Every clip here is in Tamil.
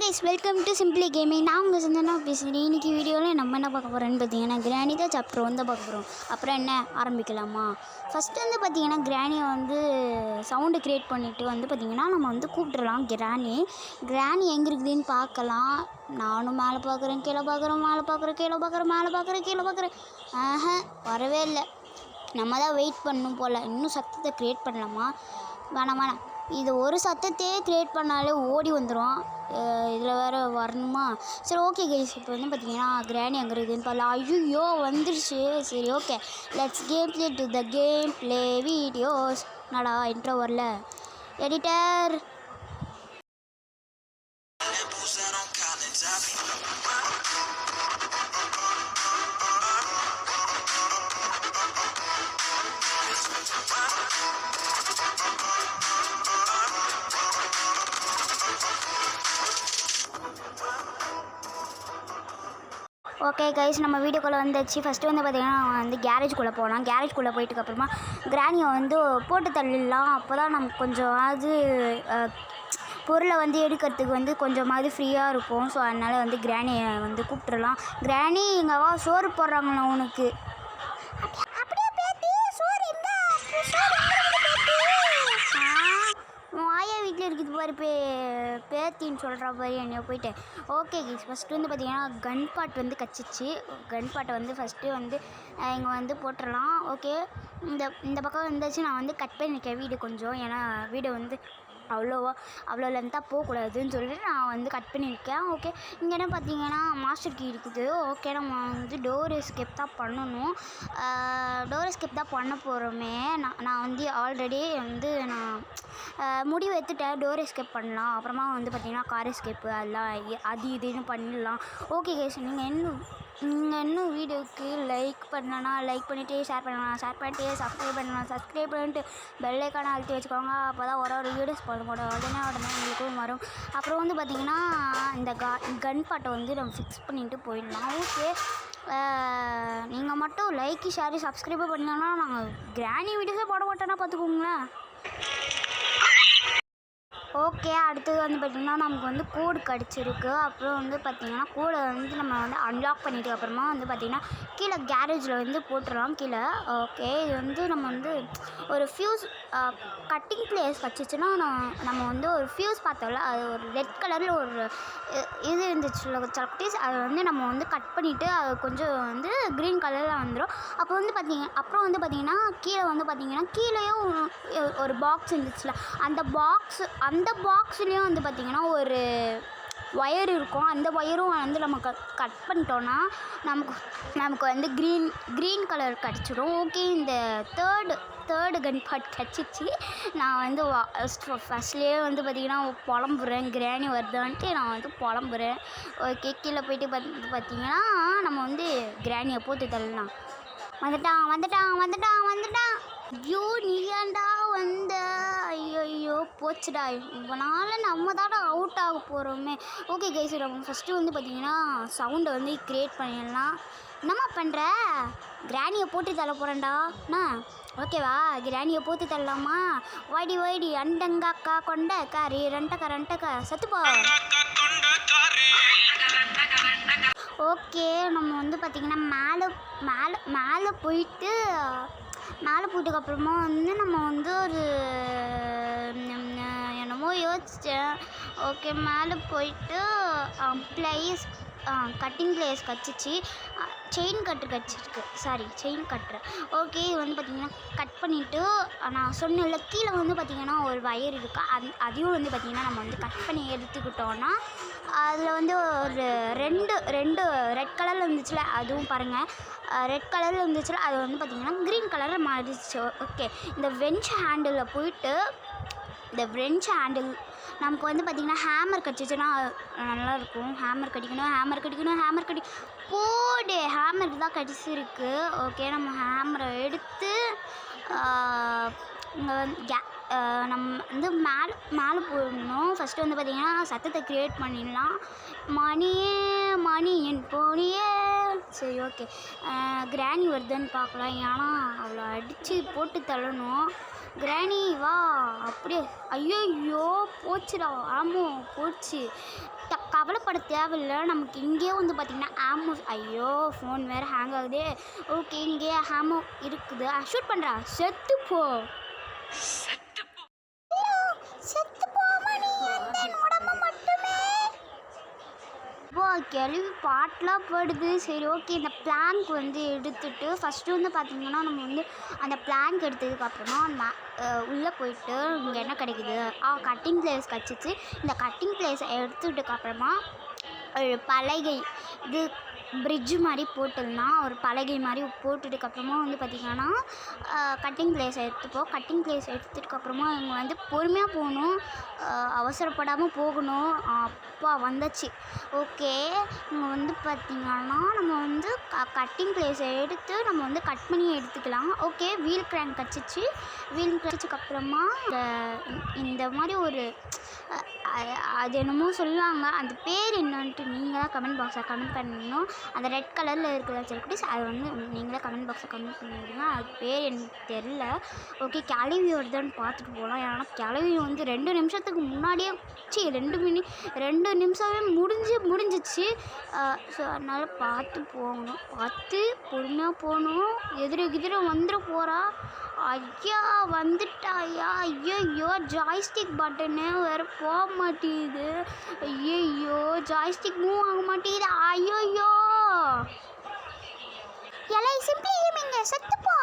Guys welcome to simply gaming. நான் உங்கள் சந்தனா பேசுகிறேன். இன்றைக்கி வீடியோவில் நம்ம என்ன பார்க்க போகிறோன்னு பார்த்தீங்கன்னா கிராணி தான் சாப்டர் வந்து பார்க்க போகிறோம். அப்புறம் என்ன ஆரம்பிக்கலாமா? ஃபஸ்ட்டு வந்து பார்த்திங்கன்னா கிராணியை வந்து சவுண்டு க்ரியேட் பண்ணிவிட்டு வந்து பார்த்திங்கன்னா நம்ம வந்து கூப்பிட்றலாம். கிராணி எங்கே இருக்குதுன்னு பார்க்கலாம். நானும் மேலே பார்க்குறேன், கீழே பார்க்குறேன், மேலே பார்க்குறேன், கீழே பார்க்குறேன், மேலே பார்க்குறேன், கீழே பார்க்குறேன். வரவே இல்லை. நம்ம தான் வெயிட் பண்ணணும் போல். இன்னும் சத்தத்தை க்ரியேட் பண்ணலாமா? வேணாம். இது ஒரு சத்தத்தையே க்ரியேட் பண்ணாலே ஓடி வந்துடும். இதில் வேறு வரணுமா? சரி, ஓகே கைஸ். இப்போ வந்து பார்த்தீங்கன்னா கிராணி அங்கே இருக்குதுன்னு பார்க்கலாம். ஐயோ வந்துருச்சு. சரி, okay, let's game play to the game play videos. நடா இன்ட்ரோ வரல எடிட்டர். ஓகே கைஸ், நம்ம வீடியோக்குள்ளே வந்துச்சு. ஃபஸ்ட்டு வந்து பார்த்திங்கன்னா வந்து கேரேஜ்குள்ளே போகலாம். கேரேஜ்குள்ளே போயிட்டுக்கப்புறமா கிராணியை வந்து போட்டு தள்ளிடலாம். அப்போ தான் நமக்கு கொஞ்சமாவது பொருளை வந்து எடுக்கிறதுக்கு வந்து கொஞ்சமாவது ஃப்ரீயாக இருக்கும். ஸோ அதனால் வந்து கிராணியை வந்து கூப்பிட்றலாம். கிராணி, எங்கள் அம்மா சோறு போடுறாங்களா உனக்கு? ஆயா வீட்டில் இருக்குது பாரு, பேத்தின்னு சொல்கிற பாரு என்னைய போயிட்டு. ஓகே கைஸ், ஃபஸ்ட்டு வந்து பார்த்திங்கன்னா கன் பாட் வந்து கச்சிச்சு. கன் பாட்டை வந்து ஃபஸ்ட்டு வந்து இங்கே வந்து போட்டுடலாம். ஓகே, இந்த பக்கம் வந்துச்சு. நான் வந்து கட் பண்ணியிருக்கேன் வீடு கொஞ்சம். ஏன்னா வீடு வந்து அவ்வளோ லென்த்தாக போகக்கூடாதுன்னு சொல்லிட்டு நான் வந்து கட் பண்ணியிருக்கேன். ஓகே, இங்கே என்ன பார்த்தீங்கன்னா மாஸ்டர் கீ இருக்குது. ஓகே, நம்ம வந்து டோர் எஸ்கேப் தான் பண்ணணும். டோர் எஸ்கேப் தான் பண்ண போகிறோமே. நான் வந்து ஆல்ரெடி வந்து நான் முடிவு எடுத்துட்டேன். டோர் எஸ்கேப் பண்ணலாம். அப்புறமா வந்து பார்த்திங்கன்னா கார் எஸ்கேப்பு அதெல்லாம் அது இதுன்னு பண்ணிடலாம். ஓகே கைஸ், நீங்கள் இன்னும் வீடியோவுக்கு லைக் பண்ணலன்னா லைக் பண்ணிவிட்டு ஷேர் பண்ணிட்டு சப்ஸ்கிரைப் பண்ணிட்டு பெல் ஐக்கானை அழுத்தி வச்சுக்கோங்க. அப்போ தான் ஒரு வீடியோஸ் போட உடனே உங்களுக்கும் வரும். அப்புறம் வந்து பார்த்திங்கன்னா இந்த கன் பாட்டை வந்து நம்ம ஃபிக்ஸ் பண்ணிட்டு போயிடலாம். ஓகே, நீங்கள் மட்டும் லைக் ஷேர் சப்ஸ்கிரைப் பண்ணிங்கன்னா நாங்கள் கிராணி வீடியோஸே போட மாட்டோன்னா பார்த்துக்கோங்களேன். ஓகே, அடுத்தது வந்து பார்த்திங்கன்னா நமக்கு வந்து கோடு கிடச்சிருக்கு. அப்புறம் வந்து பார்த்திங்கன்னா கோடை வந்து நம்ம வந்து அன்லாக் பண்ணிட்டு அப்புறமா வந்து பார்த்திங்கன்னா கீழே கேரேஜில் வந்து போட்டுடலாம் கீழே. ஓகே, இது வந்து நம்ம வந்து ஒரு ஃபியூஸ் கட்டிங் பிளேஸ் வச்சுச்சுன்னா நம்ம வந்து ஒரு ஃபியூஸ் பார்த்தோம்ல, அது ஒரு ரெட் கலரில் ஒரு இது இருந்துச்சு சக்டீஸ். அதை வந்து நம்ம வந்து கட் பண்ணிவிட்டு அது கொஞ்சம் வந்து க்ரீன் கலரில் வந்துடும். அப்புறம் வந்து பார்த்திங்கன்னா கீழே வந்து பார்த்திங்கன்னா கீழேயும் ஒரு பாக்ஸ் இருந்துச்சுல, அந்த பாக்ஸ்லேயும் வந்து பார்த்திங்கன்னா ஒரு ஒயர் இருக்கும். அந்த ஒயரும் வந்து நம்ம கட் பண்ணிட்டோன்னா நமக்கு வந்து க்ரீன் கலர் கிடச்சிடும். ஓகே, இந்த தேர்டு கன் பாட் கிடச்சிச்சு. நான் வந்து ஃபஸ்ட்லேயே வந்து பார்த்திங்கன்னா புலம்புறேன், கிராணி வருதான்ட்டு நான் வந்து புலம்புறேன். ஓகே, கீழே போயிட்டு பார்த்திங்கன்னா நம்ம வந்து கிராணியை போட்டு தள்ளலாம். வந்துட்டான். ஐயோ, நீ ஏன்டா வந்த? ஐயோ போச்சுடா, இவனால் நம்ம தானே அவுட் ஆக போகிறோமே. ஓகே கைஸ், நம்ம ஃபஸ்ட்டு வந்து பார்த்திங்கன்னா சவுண்டை வந்து க்ரியேட் பண்ணிடலாம். என்னம்மா பண்ணுற? கிராணியை போட்டு தள்ள போகிறேன்டா. ஓகேவா? கிராணியை போட்டு தள்ளலாமா? வாடி அண்டங்காக்கா கொண்ட காரி ரெண்டக்கா சத்துப்பா. ஓகே, நம்ம வந்து பார்த்திங்கன்னா மேலே போயிட்டுக்கப்புறமா வந்து நம்ம வந்து ஒரு என்னமோ யோசித்தேன். ஓகே, மேலே போயிட்டு கட்டிங் பிளேஸ் கச்சிச்சு. செயின் கட்டுற. ஓகே, இது வந்து பார்த்திங்கன்னா கட் பண்ணிவிட்டு நான் சொன்னேன்ல கீழே வந்து பார்த்திங்கன்னா ஒரு வயர் இருக்குது. அதையும் வந்து பார்த்திங்கன்னா நம்ம வந்து கட் பண்ணி எடுத்துக்கிட்டோன்னா அதில் வந்து ஒரு ரெண்டு ரெட் கலரில் இருந்துச்சுல, அதுவும் பாருங்கள் ரெட் கலரில் இருந்துச்சுல, அது வந்து பார்த்திங்கன்னா க்ரீன் கலரில் மாறிடுச்சு. ஓகே, இந்த வெஞ்ச் ஹேண்டிலில் போயிட்டு நமக்கு வந்து பார்த்திங்கன்னா ஹேமர் கடிச்சிச்சுன்னா நல்லாயிருக்கும். ஹேமர் கடிக்கணும். போடு, ஹேமர் தான் கடிச்சிருக்கு. ஓகே, நம்ம ஹேமரை எடுத்து இங்கே வந்து நம்ம வந்து மேலே போடணும். ஃபஸ்ட்டு வந்து பார்த்திங்கன்னா சத்தத்தை க்ரியேட் பண்ணிடலாம். மணி என் போனியே. சரி, ஓகே, கிராணி வருதுன்னு பார்க்கலாம். ஏன்னா அவ்வளோ அடித்து போட்டு தள்ளணும். கிராணி வா, அப்படியே. ஐயோ போச்சுடா. ஆமாம் போச்சு. டக் கவலைப்பட தேவையில்லை. நமக்கு இங்கேயே வந்து பார்த்திங்கன்னா ஆமோ ஐயோ ஃபோன் வேறு ஹேங் ஆகுது. ஓகே இங்கேயே ஹேமோ இருக்குது. ஷூட் பண்ணுறா செத்து போ செத்து போமா நீ உடம்பு மட்டுமே. இப்போ கேள்வி பாட்டெலாம் போடுது. சரி ஓகே இந்த பிளாங்க் வந்து எடுத்துகிட்டு ஃபஸ்ட்டு வந்து பார்த்திங்கன்னா நம்ம வந்து அந்த பிளாங்க் எடுத்ததுக்கப்புறமா நம்ம உள்ளே போயிட்டு இங்கே என்ன கிடைக்குது கட்டிங் பிளேஸ் கிடச்சிச்சு. இந்த கட்டிங் பிளேஸை எடுத்துக்கிட்டதுக்கப்புறமா ஒரு பலகை இது பிரிட்ஜு மாதிரி போட்டுடலாம். ஒரு பலகை மாதிரி போட்டுட்டுக்கப்புறமா வந்து பார்த்திங்கன்னா கட்டிங் பிளேஸ் எடுத்துப்போம். கட்டிங் பிளேஸ் எடுத்ததுக்கப்புறமா இவங்க வந்து பொறுமையாக போகணும், அவசரப்படாமல் போகணும். அப்பா வந்தாச்சு. ஓகே இங்கே வந்து பார்த்திங்கன்னா நம்ம வந்து கட்டிங் பிளேஸை எடுத்து நம்ம வந்து கட் பண்ணி எடுத்துக்கலாம். ஓகே வீல் கிராங்க் கிடச்சிச்சு. வீல் கிடச்சதுக்கப்புறமா இந்த மாதிரி ஒரு அது என்னமோ சொல்லுவாங்க, அந்த பேர் என்னன்ட்டு நீங்கள் தான் கமெண்ட் பாக்ஸில் கமெண்ட் பண்ணணும். அந்த ரெட் கலரில் இருக்கிற செல்குட்டிஸ் அது வந்து நீங்களே கமெண்ட் பாக்ஸில் கமெண்ட் பண்ண முடியுங்க. அது பேர் எனக்கு தெரில. ஓகே கிளவியோடதான்னு பார்த்துட்டு போகலாம். ஏன்னா கிளவி வந்து 2 நிமிஷத்துக்கு முன்னாடியே 2 நிமிஷமே முடிஞ்சிச்சு. ஸோ அதனால் பார்த்து போகணும், பார்த்து பொறுமையாக போகணும். எதிர வந்துட போகிறா. ஐயா வந்துட்டாயா. ஐயோ ஜாய்ஸ்டிக் பட்டனு வேறு போக மாட்டேங்குது. ஐயோ ஜாய்ஸ்டிக் மூவ் ஆக மாட்டேங்குது. ஐயோ எலை சிம்பிளி கேமிங்க செத்துப்பா.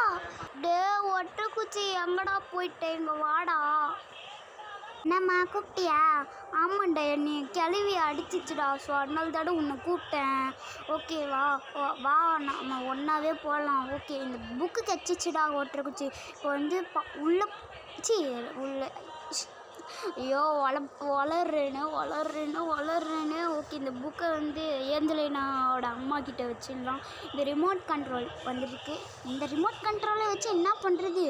டே ஒற்றை குச்சி எங்கடா போயிட்டேன், இங்கே வாடா. என்னம்மா கூப்பிட்டியா? ஆமாண்டா நீ கிளவி அடிச்சிச்சுடா. ஸோ அதனால தாட உன்னை கூப்பிட்டேன். ஓகேவா வா நம்ம ஒன்றாவே போகலாம். ஓகே இந்த புக்கு கிடச்சிச்சுடா ஒற்றை குச்சி. இப்போ வந்து உள்ள ஐயோ வளர்றேன்னு. ஓகே இந்த புக்கை வந்து ஏஞ்சலினாவோட அம்மா கிட்ட வச்சிடலாம். இந்த ரிமோட் கண்ட்ரோல் வந்துருக்கு. இந்த ரிமோட் கண்ட்ரோலை வச்சு என்ன பண்ணுறது?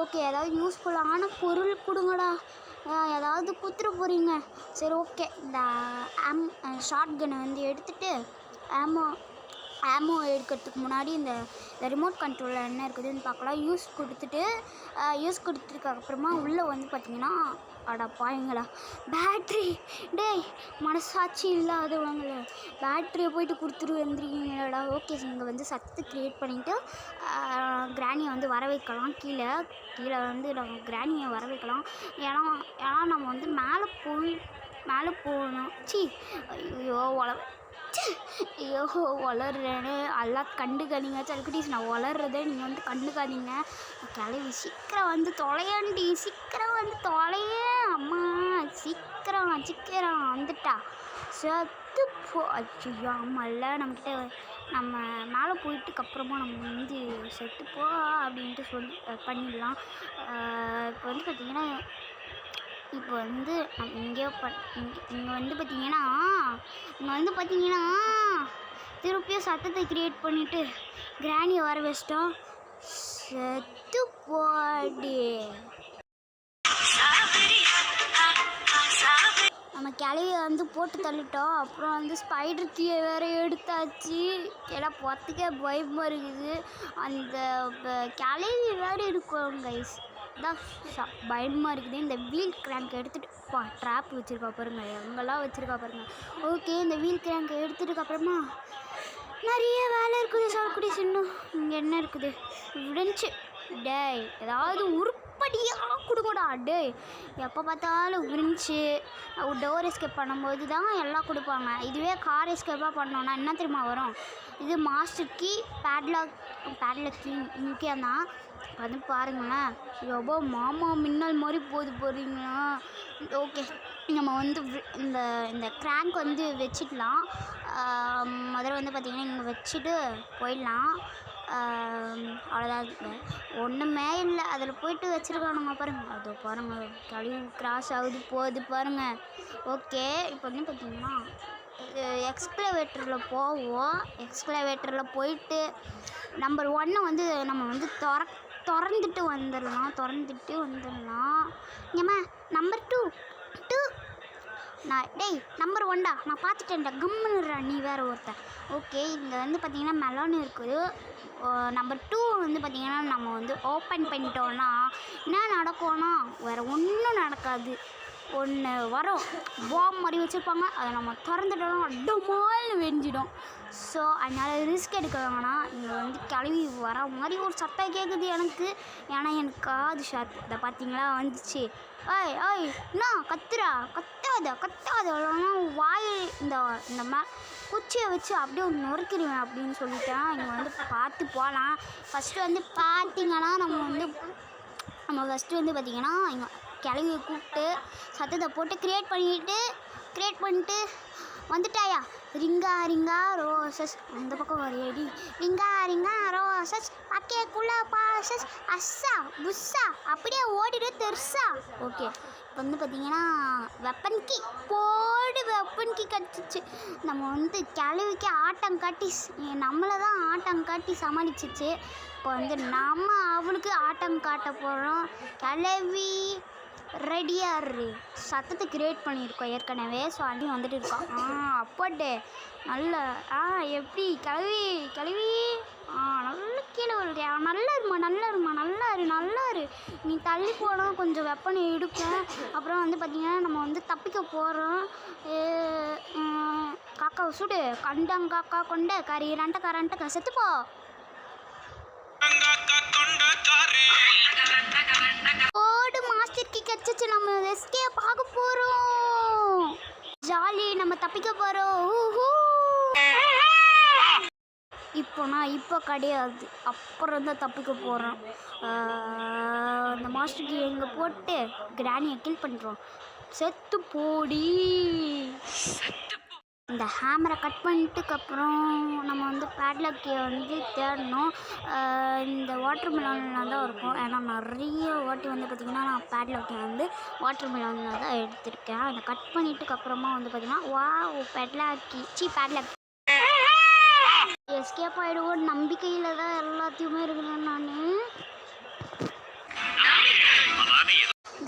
ஓகே ஏதாவது யூஸ்ஃபுல்லான பொருள் கொடுங்கடா. ஏதாவது குத்துற போகிறீங்க. சரி ஓகே இந்த ஷார்ட் கன்னை வந்து எடுத்துகிட்டு ஆமோ எடுக்கிறதுக்கு முன்னாடி இந்த ரிமோட் கண்ட்ரோலில் என்ன இருக்குதுன்னு பார்க்கலாம். யூஸ் கொடுத்ததுக்கு அப்புறமா உள்ளே வந்து பார்த்திங்கன்னா பாயுங்களா பேட்ரி. டேய் மனசாட்சி இல்லாதவங்கள பேட்ரியை போயிட்டு கொடுத்துட்டு வந்துருக்கீங்களா. ஓகே இங்கே வந்து சத்து க்ரியேட் பண்ணிவிட்டு கிராணியை வந்து வர வைக்கலாம். கீழே வந்து நம்ம கிராணியை வர வைக்கலாம். ஏன்னா நம்ம வந்து மேலே போகணும். ஐயோ வளர்றேன்னு எல்லாம் கண்டுக்காதீங்க செல்குட்டீஸ். நான் வளர்றதே நீங்கள் வந்து கண்டுக்காதீங்க. கிளவி சீக்கிரம் வந்து தொலைய. அம்மா சீக்கிரம் வந்துட்டா. செத்து போ. ஐயோ ஆமாம்ல நம்ம மேலே போயிட்டுக்கப்புறமா நம்ம வந்து செத்துப்போ அப்படின்ட்டு பண்ணிடலாம். இப்போ வந்து பார்த்திங்கன்னா இப்போ வந்து இங்கே வந்து பார்த்திங்கன்னா திருப்பியும் சத்தத்தை க்ரியேட் பண்ணிவிட்டு கிராணியை வர வச்சிட்டோம். செத்து போடி. நம்ம கிளவியை வந்து போட்டு தள்ளிட்டோம். அப்புறம் வந்து ஸ்பைடர் கீயை வேறு எடுத்தாச்சு. எல்லாம் பொத்துக்கே பயமாக இருக்குது. அந்த கிளவி வேறு இருக்கும் கைஸ். தான் பயமாக இருக்குது. இந்த வீல் கிராங்க் எடுத்துகிட்டு ட்ராப் வச்சுருக்கா பாருங்க, எங்கெல்லாம் வச்சுருக்கா பாருங்க. ஓகே இந்த வீல் கிராங்க் எடுத்துகிட்டுக்கப்புறமா நிறைய வேலை இருக்குது சால்குடிஸ். இன்னும் இங்கே என்ன இருக்குது விடுச்சு. டேய் ஏதாவது உருப்படியாக கொடுங்கடா. டேய் எப்போ பார்த்தாலும் விரிஞ்சு டோர் எஸ்கேப் பண்ணும்போது தான் எல்லாம் கொடுப்பாங்க. இதுவே கார் எஸ்கேப்பாக பண்ணோன்னா என்ன தெரியுமா வரும்? இது மாஸ்டர் கீ பேட்லாக் கீ முக்கியம் தான். அது பாருங்களேன். எவ்வளோ மாமா மின்னல் மாதிரி போகிறீங்களா. ஓகே நம்ம வந்து இந்த கிராங்க் வந்து வச்சிடலாம். முதல்ல வந்து பார்த்திங்கன்னா இங்கே வச்சுட்டு போயிடலாம். அவ்வளோதான், ஒன்றுமே இல்லை. அதில் போய்ட்டு வச்சுருக்கானுங்க பாருங்கள். அது பாருங்கள் கழிவு கிராஸ் ஆகுது போகுது பாருங்கள். ஓகே இப்போ வந்து பார்த்திங்கன்னா எக்ஸ்க்ளவேட்டரில் போவோம். எக்ஸ்க்ளவேட்டரில் போயிட்டு நம்பர் 1 வந்து நம்ம வந்து திறந்துட்டு வந்துடலாம். ஏம்மா நம்பர் 2 டேய் நம்பர் 1டா நான் பார்த்துட்டேன்டா. கம்முன்னுடுறா நீ வேறு ஒருத்தன். ஓகே இங்கே வந்து பார்த்திங்கன்னா மெலன் இருக்குது. நம்பர் 2 வந்து பார்த்திங்கன்னா நம்ம வந்து ஓப்பன் பண்ணிட்டோன்னா என்ன நடக்கும்னா வேறு ஒன்றும் நடக்காது. ஒன்று வரும், பாம் மாதிரி வச்சுருப்பாங்க. அதை நம்ம திறந்துட்டோம் டமால்னு வெடிஞ்சிடும். ஸோ அதனால் ரிஸ்க் எடுக்க வேணாம். இங்கே வந்து கிளவி வர மாதிரி ஒரு சத்தம் கேட்குது எனக்கு. ஏன்னா எனக்கு காது ஷார்ப். இதை பார்த்தீங்களா வந்துச்சு. ஏய் ஏய் என்ன கத்துறா, கத்தாத வாய் இந்த இந்த குச்சியை வச்சு அப்படியே நொறுக்கிடுவேன் அப்படின்னு சொல்லிட்டேன். இங்கே வந்து பார்த்து போகலாம். ஃபஸ்ட்டு வந்து பார்த்திங்கன்னா நம்ம ஃபஸ்ட்டு வந்து பார்த்திங்கன்னா இங்கே கிளவியை கூப்பிட்டு சத்தத்தை போட்டு க்ரியேட் பண்ணிட்டு வந்துட்டாயா. ரிங்கா ரிங்கா ரோசஸ் அந்த பக்கம் வரையடி. ரிங்கா ரோசஸ் பக்கேக்குள்ள பாசஸ் அஸ்ஸா புஸ்ஸா அப்படியே ஓடிடு தெர்ஸா. ஓகே, இப்போ வந்து பார்த்திங்கன்னா வெப்பன் கீ கட்டிச்சு. நம்ம வந்து கிளவிக்கு ஆட்டம் காட்டி நம்மளை தான் ஆட்டம் காட்டி சமாளிச்சிச்சு. இப்போ வந்து நம்ம அவளுக்கு ஆட்டம் காட்ட போகிறோம். கிளவி ரெடியாரு சத்தத்தை க்ரியேட் பண்ணியிருக்கோம் ஏற்கனவே. ஸோ அதையும் வந்துட்டு இருக்கோம். அப்போட்டே நல்ல எப்படி கிளவி நல்ல கீழே வருறியா. நல்லா இரு. நீ தள்ளி போனால் கொஞ்சம் வெப்பனை எடுப்பேன். அப்புறம் வந்து பார்த்திங்கன்னா நம்ம வந்து தப்பிக்க போகிறோம். காக்காவை சுடு கண்டங்காக்கா கொண்ட கறி ரெண்டக்கா செத்துப்போ. ஓடு மாஸ்டர் கீ கிடச்சிச்சு. நம்ம எஸ்கேப் ஆக போகிறோம். ஜாலி, நம்ம தப்பிக்க போகிறோம். இப்போ கிடையாது, அப்புறம் தான் தப்பிக்க போகிறோம். அந்த மாஸ்டர் கீ எங்கே போட்டு கிராணியை கில் பண்ணுறோம். செத்து போடி. இந்த ஹேமரை கட் பண்ணிட்டுக்கப்புறம் நம்ம வந்து பேட்லாக்கை வந்து தேடணும். இந்த வாட்டர் மிலானில் தான் இருக்கும். ஏன்னா நிறைய வாட்டி வந்து பார்த்திங்கன்னா நான் பேட்லாக்கை வந்து வாட்டர் மிலானில் தான் எடுத்திருக்கேன். அதை கட் பண்ணிட்டுக்கப்புறமா வந்து பார்த்திங்கன்னா பேட்லாக் எஸ்கேப் ஆகிடுவோம் நம்பிக்கையில் தான் எல்லாத்தையுமே இருக்கிறேன் நான்.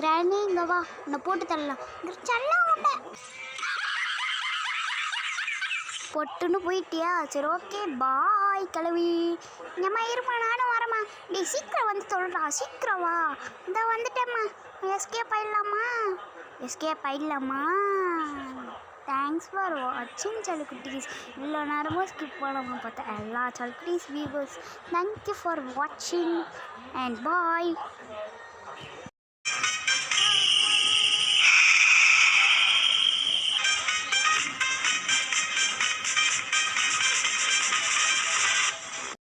கிராணி இங்கே வா, உன்னை போட்டு தரலாம். சொல்ல மாட்டேன். பொட்டுன்னு போயிட்டியா? சரி ஓகே பாய் கிளவி. ஏம்மா இருமா, நானும் வரம்மா. டே சீக்கிரம் வந்து சொல்கிறா, சீக்கிரம் வா. இந்த வந்துட்டேம்மா. எஸ்கேப் ஆயிடலாமா? தேங்க்ஸ் ஃபார் வாட்சிங் சலுக்குட்டீஸ். இவ்வளோ நேரமும் ஸ்கிப் பண்ணாமல் பார்த்தேன் எல்லா சலுக்குட்டீஸ் வியூவர்ஸ். தேங்க்யூ ஃபார் வாட்சிங் அண்ட் பாய்.